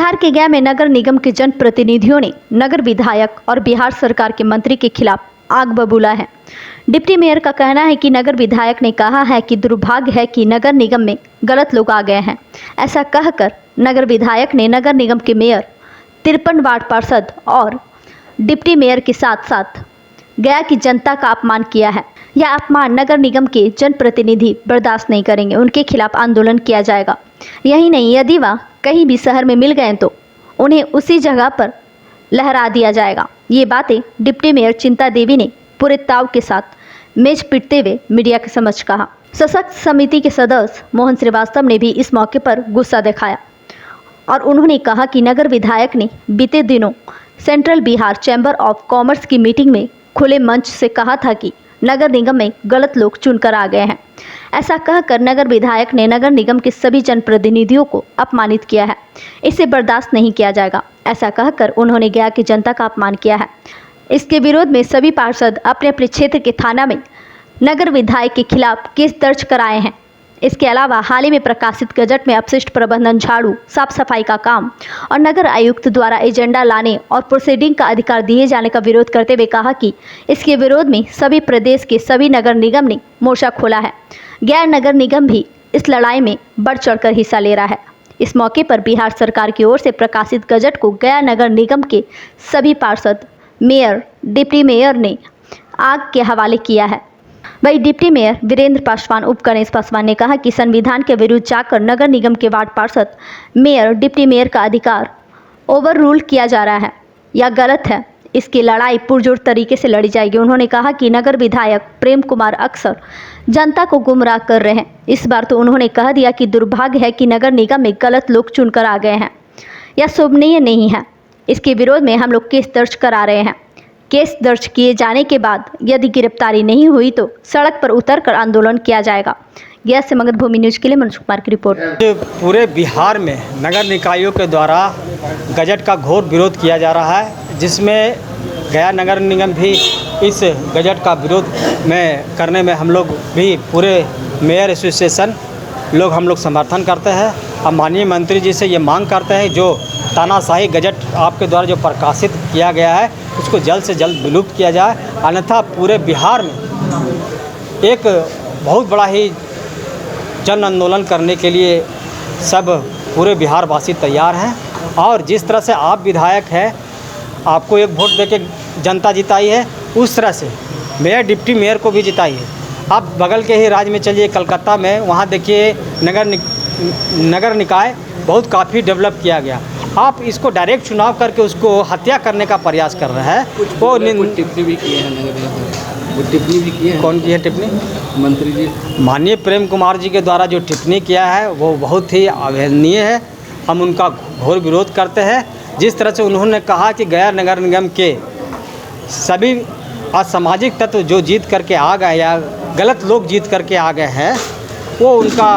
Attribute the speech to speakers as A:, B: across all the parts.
A: बिहार के गया में नगर निगम के जनप्रतिनिधियों ने नगर विधायक और बिहार सरकार के मंत्री के खिलाफ आग बबूला है। डिप्टी मेयर का कहना है कि नगर विधायक ने कहा है कि दुर्भाग्य है कि नगर निगम में गलत लोग आ गए हैं। ऐसा कहकर नगर विधायक ने नगर निगम के मेयर, 53 वार्ड पार्षद और डिप्टी मेयर के साथ साथ गया की जनता का अपमान किया है। यह अपमान नगर निगम के जनप्रतिनिधि बर्दाश्त नहीं करेंगे, उनके खिलाफ आंदोलन किया जाएगा। यही नहीं, यदि वह कहीं भी शहर में मिल गए तो उन्हें उसी जगह पर लहरा दिया जाएगा। ये बातें डिप्टी मेयर चिंता देवी ने पूरे ताव के साथ मेज पीटते हुए मीडिया के समक्ष कहा। सशक्त समिति के सदस्य मोहन श्रीवास्तव ने भी इस मौके पर गुस्सा दिखाया और उन्होंने कहा कि नगर विधायक ने बीते दिनों central Bihar chamber of commerce की मीटिंग में खुले मंच से कहा था कि नगर निगम में गलत लोग चुनकर आ गए हैं। ऐसा कहकर नगर विधायक ने नगर निगम के सभी जनप्रतिनिधियों को अपमानित किया है। इसे बर्दाश्त नहीं किया जाएगा, ऐसा कहकर उन्होंने गया की जनता का अपमान किया है। इसके विरोध में सभी पार्षद अपने अपने क्षेत्र के थाना में नगर विधायक के खिलाफ केस दर्ज कराए हैं। इसके अलावा हाल ही में प्रकाशित गजट में अपशिष्ट प्रबंधन, झाड़ू, साफ सफाई का काम और नगर आयुक्त द्वारा एजेंडा लाने और प्रोसीडिंग का अधिकार दिए जाने का विरोध करते हुए कहा कि इसके विरोध में सभी प्रदेश के सभी नगर निगम ने मोर्चा खोला है। गया नगर निगम भी इस लड़ाई में बढ़ चढ़कर हिस्सा ले रहा है। इस मौके पर बिहार सरकार की ओर से प्रकाशित गजट को गया नगर निगम के सभी पार्षद, मेयर, डिप्टी मेयर ने आग के हवाले किया है। वही डिप्टी मेयर वीरेंद्र पासवान, उप गणेश पासवान ने कहा कि संविधान के विरुद्ध जाकर नगर निगम के वार्ड पार्षद, मेयर, डिप्टी मेयर का अधिकार ओवर रूल किया जा रहा है। यह गलत है। इसकी लड़ाई पुरजोर तरीके से लड़ी जाएगी। उन्होंने कहा कि नगर विधायक प्रेम कुमार अक्सर जनता को गुमराह कर रहे हैं। इस बार तो उन्होंने कह दिया कि दुर्भाग्य है कि नगर निगम में गलत लोग चुनकर आ गए हैं। यह शोभनीय नहीं है। इसके विरोध में हम लोग केस दर्ज करा रहे हैं। केस दर्ज किए जाने के बाद यदि गिरफ्तारी नहीं हुई तो सड़क पर उतरकर आंदोलन किया जाएगा। गया से मगध भूमि न्यूज के लिए मनोज कुमार की रिपोर्ट।
B: पूरे बिहार में नगर निकायों के द्वारा गजट का घोर विरोध किया जा रहा है, जिसमें गया नगर निगम भी इस गजट का विरोध करने में हम लोग भी पूरे मेयर एसोसिएशन लोग हम लोग समर्थन करते हैं। हम माननीय मंत्री जी से ये मांग करते हैं जो तानाशाही गजट आपके द्वारा जो प्रकाशित किया गया है उसको जल्द से जल्द विलुप्त किया जाए, अन्यथा पूरे बिहार में एक बहुत बड़ा ही जन आंदोलन करने के लिए सब पूरे बिहार वासी तैयार हैं। और जिस तरह से आप विधायक हैं, आपको एक वोट देके जनता जिताई है, उस तरह से मेयर, डिप्टी मेयर को भी जिताई है। आप बगल के ही राज्य में चलिए, कलकत्ता में, वहाँ देखिए नगर निकाय बहुत काफ़ी डेवलप किया गया। आप इसको डायरेक्ट चुनाव करके उसको हत्या करने का प्रयास कर रहे हैं। वो
C: टिप्पणी भी किए हैं नगर निगम, वो टिप्पणी भी किए हैं।
B: कौन की है टिप्पणी?
C: मंत्री जी,
B: माननीय प्रेम कुमार जी के द्वारा जो टिप्पणी किया है वो बहुत ही अवहेलनीय है। हम उनका घोर विरोध करते हैं। जिस तरह से उन्होंने कहा कि गया नगर निगम के सभी असामाजिक तत्व जो जीत करके आ गए या गलत लोग जीत करके आ गए हैं, वो उनका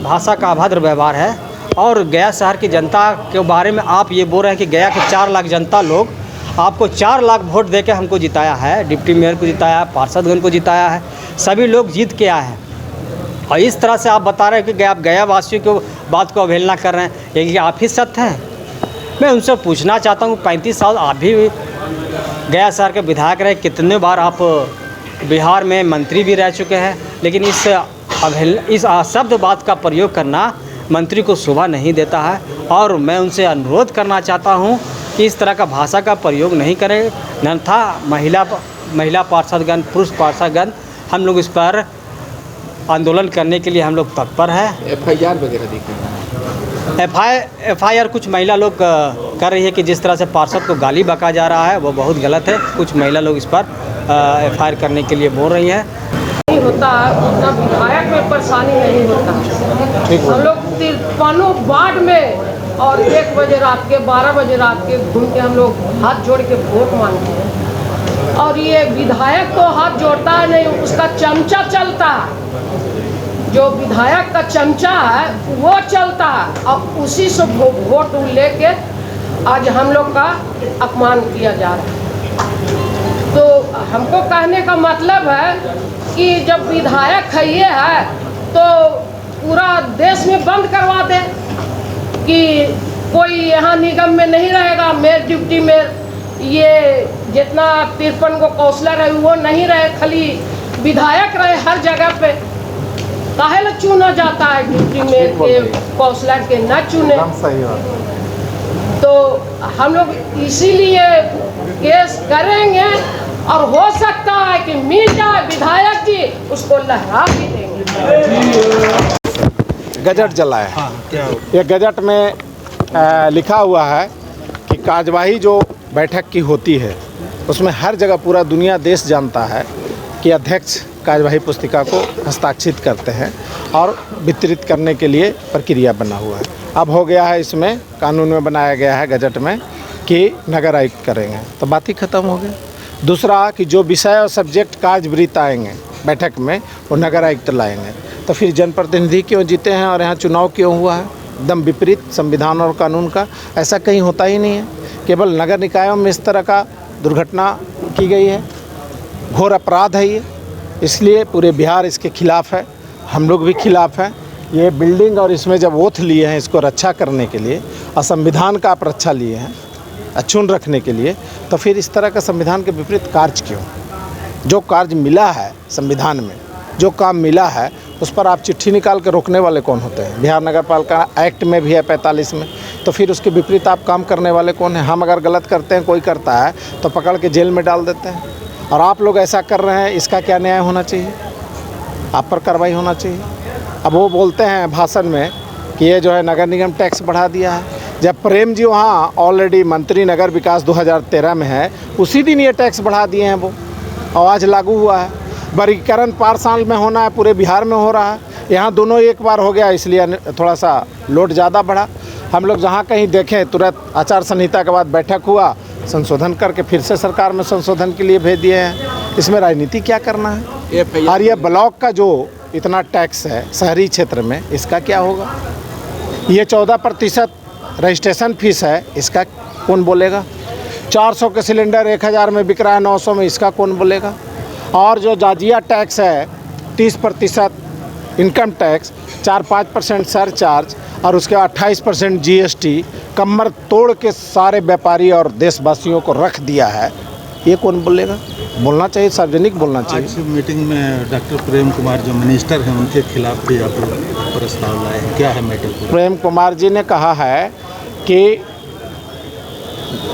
B: भाषा का अभद्र व्यवहार है। और गया शहर की जनता के बारे में आप ये बोल रहे हैं कि गया के 4 लाख जनता लोग आपको 4 लाख वोट देके हमको जिताया है, डिप्टी मेयर को जिताया है, पार्षदगण को जिताया है, सभी लोग जीत के आए हैं। और इस तरह से आप बता रहे हैं कि आप गया वासियों को बात को अवहेलना कर रहे हैं, ये आप ही सत्य हैं। मैं उनसे पूछना चाहता हूँ, 35 साल आप भी गया शहर के विधायक रहे, कितने बार आप बिहार में मंत्री भी रह चुके हैं, लेकिन इस अशब्द बात का प्रयोग करना मंत्री को शोभा नहीं देता है। और मैं उनसे अनुरोध करना चाहता हूं कि इस तरह का भाषा का प्रयोग नहीं करें, अन्यथा महिला पार्षदगण, पुरुष पार्षदगण हम लोग इस पर आंदोलन करने के लिए हम लोग तत्पर हैं।
C: FIR वगैरह देखिए,
B: FIR कुछ महिला लोग कर रही है कि जिस तरह से पार्षद को गाली बका जा रहा है वो बहुत गलत है। कुछ महिला लोग इस पर FIR करने के लिए बोल रही हैं।
D: नहीं होता है उतना विधायक में परेशानी नहीं होता है। हम लोग 53 वार्ड में और 1 बजे रात के, 12 बजे रात के घूम के हम लोग हाथ जोड़ के वोट मांगते हैं। और ये विधायक तो हाथ जोड़ता है नहीं, उसका चमचा चलता है। जो विधायक का चमचा है वो चलता है और उसी से वोट लेके आज हम लोग का अपमान किया जा रहा है। तो हमको कहने का मतलब है कि जब विधायक है ये है तो पूरा देश में बंद करवा दे कि कोई यहाँ निगम में नहीं रहेगा, मेयर डिप्टी मेयर ये जितना 53 को काउंसलर है वो नहीं रहे, खाली विधायक रहे हर जगह पे। काहे ला चुना जाता है डिप्टी मेयर के, काउंसलर के न चुने?
E: सही बात।
D: तो हम लोग इसीलिए केस करेंगे और हो सकता है कि मिल जाए विधायक जी, उसको लहरा भी देंगे।
E: गजट जलाया है। ये गजट में लिखा हुआ है कि कार्यवाही जो बैठक की होती है उसमें हर जगह पूरा दुनिया देश जानता है कि अध्यक्ष कार्यवाही पुस्तिका को हस्ताक्षरित करते हैं और वितरित करने के लिए प्रक्रिया बना हुआ है। अब हो गया है, इसमें कानून में बनाया गया है गजट में कि नगर आयुक्त करेंगे, तो बात ही ख़त्म हो गया। दूसरा कि जो विषय और सब्जेक्ट कार्यवृत्त आएंगे बैठक में वो नगर आयुक्त लाएंगे, तो फिर जनप्रतिनिधि क्यों जीते हैं और यहाँ चुनाव क्यों हुआ है? एकदम विपरीत संविधान और कानून का। ऐसा कहीं होता ही नहीं है। केवल नगर निकायों में इस तरह का दुर्घटना की गई है, घोर अपराध है ये। इसलिए पूरे बिहार इसके खिलाफ़ है, हम लोग भी खिलाफ़ हैं। ये बिल्डिंग और इसमें जब ओथ लिए हैं इसको रक्षा करने के लिए और संविधान का आप रक्षा लिए हैं अक्षुण्ण रखने के लिए, तो फिर इस तरह का संविधान के विपरीत कार्य क्यों? जो कार्य मिला है संविधान में, जो काम मिला है उस पर आप चिट्ठी निकाल के रोकने वाले कौन होते हैं? बिहार नगर पालिका एक्ट में भी है 45 में, तो फिर उसके विपरीत आप काम करने वाले कौन हैं? हम अगर गलत करते हैं, कोई करता है तो पकड़ के जेल में डाल देते हैं, और आप लोग ऐसा कर रहे हैं। इसका क्या न्याय होना चाहिए? आप पर कार्रवाई होना चाहिए। अब वो बोलते हैं भाषण में कि ये जो है नगर निगम टैक्स बढ़ा दिया है, जब प्रेम जी वहाँ ऑलरेडी मंत्री नगर विकास 2013 में है, उसी दिन ये टैक्स बढ़ा दिए हैं वो, और आज लागू हुआ है। वर्गीकरण 5 साल में होना है, पूरे बिहार में हो रहा है, यहाँ दोनों एक बार हो गया, इसलिए थोड़ा सा लोड ज़्यादा बढ़ा। हम लोग जहाँ कहीं देखें तुरंत आचार संहिता के बाद बैठक हुआ, संशोधन करके फिर से सरकार में संशोधन के लिए भेज दिए हैं। इसमें राजनीति क्या करना है? और ये ब्लॉक का जो इतना टैक्स है शहरी क्षेत्र में, इसका क्या होगा? ये 14% रजिस्ट्रेशन फीस है, इसका कौन बोलेगा? 400 के सिलेंडर 1000 में बिक रहा है, 900 में, इसका कौन बोलेगा? और जो जाजिया टैक्स है 30% इनकम टैक्स, 4-5% सरचार्ज और उसके 28% GST कमर तोड़ के सारे व्यापारी और देशवासियों को रख दिया है, ये कौन बोलेगा? बोलना चाहिए, सार्वजनिक बोलना चाहिए।
F: आज मीटिंग में डॉक्टर प्रेम कुमार जो मिनिस्टर हैं उनके खिलाफ भी आप प्रस्ताव लाए हैं, क्या है मैटर?
E: प्रेम कुमार जी ने कहा है कि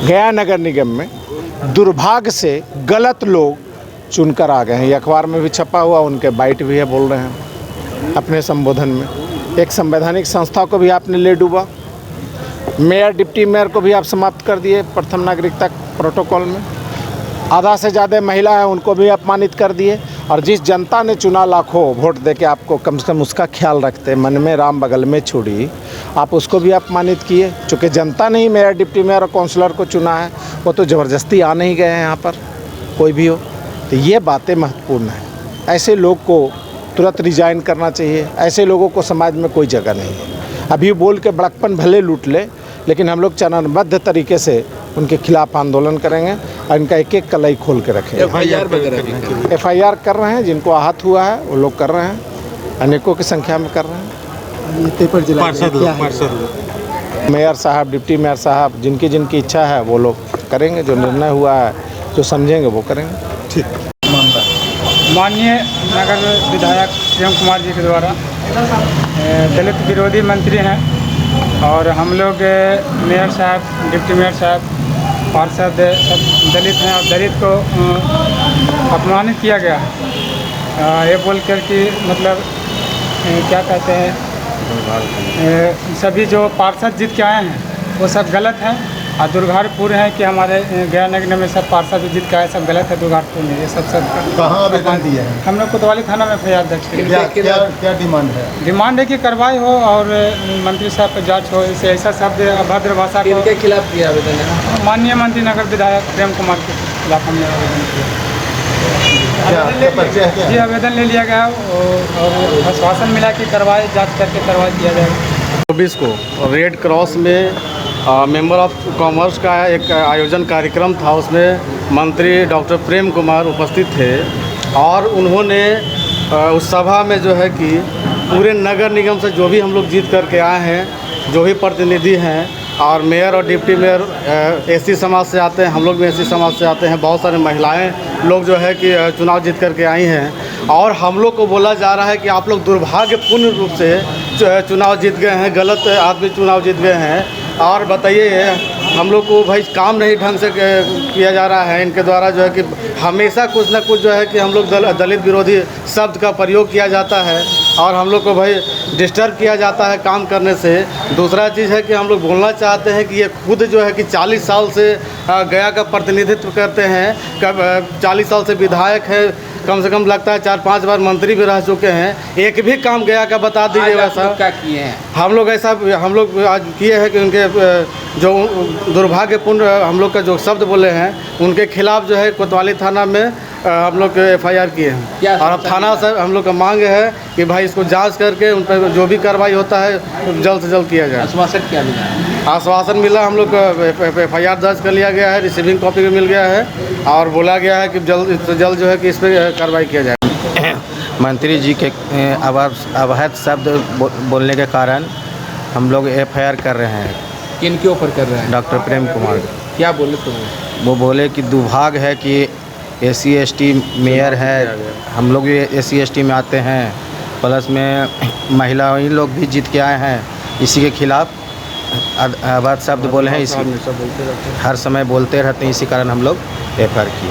E: गया नगर निगम में दुर्भाग्य से गलत लोग चुनकर आ गए हैं। ये अखबार में भी छपा हुआ, उनके बाइट भी है, बोल रहे हैं अपने संबोधन में। एक संवैधानिक संस्था को भी आपने ले डूबा, मेयर डिप्टी मेयर को भी आप समाप्त कर दिए प्रथम नागरिकता प्रोटोकॉल में, आधा से ज़्यादा महिला है उनको भी अपमानित कर दिए। और जिस जनता ने चुना लाखों वोट दे के आपको, कम से कम उसका ख्याल रखते, मन में राम बगल में छोड़ी, आप उसको भी अपमानित किए। चूँकि जनता ने ही मेयर डिप्टी मेयर और काउंसलर को चुना है, वो तो ज़बरदस्ती आ नहीं गए हैं यहाँ पर, कोई भी हो। तो ये बातें महत्वपूर्ण हैं। ऐसे लोग को तुरंत रिजाइन करना चाहिए। ऐसे लोगों को समाज में कोई जगह नहीं है। अभी बोल के बड़कपन भले लूट ले, लेकिन हम लोग चरणबद्ध तरीके से उनके खिलाफ आंदोलन करेंगे और इनका एक एक कलाई खोल के रखेंगे। FIR कर रहे हैं, जिनको आहत हुआ है वो लोग कर रहे हैं, अनेकों की संख्या में कर रहे हैं। मेयर साहब, डिप्टी मेयर साहब, जिनकी जिनकी इच्छा है वो लोग करेंगे, जो निर्णय हुआ है, जो समझेंगे वो करेंगे।
F: ठीक।
G: माननीय नगर विधायक प्रेम कुमार जी के द्वारा दलित विरोधी मंत्री हैं, और हम लोग मेयर साहब, डिप्टी मेयर साहब, पार्षद सब दलित हैं, और दलित को अपमानित किया गया है। ये बोल कर कि मतलब क्या कहते हैं, सभी जो पार्षद जीत के आए हैं वो सब गलत हैं, और दुर्भाग्यपूर्ण है कि हमारे गया नगर में सब पार्षद जीत के आए सब गलत है, दुर्भाग्यपूर्ण है। ये सब
F: कहाँ आवेदन दिया है?
G: हम लोग कोतवाली थाना में FIR दर्ज किया।
F: क्या डिमांड है?
G: डिमांड है कि कार्रवाई हो और मंत्री साहब पर जांच हो। इसे ऐसा शब्द अभद्र भाषा को
C: किनके खिलाफ किया आवेदन है?
G: माननीय मंत्री नगर विधायक प्रेम कुमार के खिलाफ हमने आवेदन किया। जी, आवेदन ले लिया गया और आश्वासन मिला कि कार्रवाई जांच करके कार्रवाई किया जाएगा।
H: 24 को रेड क्रॉस में मेंबर ऑफ कॉमर्स का एक आयोजन कार्यक्रम था, उसमें मंत्री डॉक्टर प्रेम कुमार उपस्थित थे, और उन्होंने उस सभा में जो है कि पूरे नगर निगम से जो भी हम लोग जीत करके आए हैं, जो भी प्रतिनिधि हैं, और मेयर और डिप्टी मेयर एससी समाज से आते हैं, हम लोग भी एससी समाज से आते हैं। बहुत सारे महिलाएं लोग जो है कि चुनाव जीत करके आई हैं और हम लोग को बोला जा रहा है कि आप लोग दुर्भाग्यपूर्ण रूप से चुनाव जीत गए हैं, गलत आदमी चुनाव जीत गए हैं। और बताइए हम लोग को भाई काम नहीं ढंग से किया जा रहा है इनके द्वारा, जो है कि हमेशा कुछ ना कुछ जो है कि हम लोग दलित विरोधी शब्द का प्रयोग किया जाता है और हम लोग को भाई डिस्टर्ब किया जाता है काम करने से। दूसरा चीज़ है कि हम लोग बोलना चाहते हैं कि ये खुद जो है कि 40 साल से गया का प्रतिनिधित्व करते हैं, 40 साल से विधायक है, कम से कम लगता है 4-5 बार मंत्री भी रह चुके हैं। एक भी काम गया का बता दीजिए वैसा
C: क्या किए हैं?
H: हम लोग आज किए हैं कि उनके जो दुर्भाग्यपूर्ण हम लोग का जो शब्द बोले हैं उनके खिलाफ जो है कोतवाली थाना में हम लोग FIR किए हैं। और अब थाना से हम लोग का मांग है कि भाई इसको जांच करके उन पर जो भी कार्रवाई होता है जल्द से जल्द किया जाए।
C: आश्वासन क्या मिला?
H: आश्वासन मिला, हम लोग को FIR दर्ज कर लिया गया है, रिसीविंग कॉपी भी मिल गया है और बोला गया है कि जल्द से जल्द जो है कि इस पर कार्रवाई किया जाए।
I: मंत्री जी के अवैध शब्द बोलने के कारण हम लोग FIR कर रहे हैं।
C: किन के ऊपर कर रहे हैं?
I: डॉक्टर प्रेम कुमार।
C: क्या बोले तो?
I: वो बोले कि दुर्भाग्य है कि SC ST मेयर है, हम लोग भी SC ST में आते हैं, प्लस में महिलाएं लोग भी जीत के आए हैं, इसी के खिलाफ अवैध शब्द बोले हैं। इसी हर समय बोलते रहते हैं, इसी कारण हम लोग FIR किए।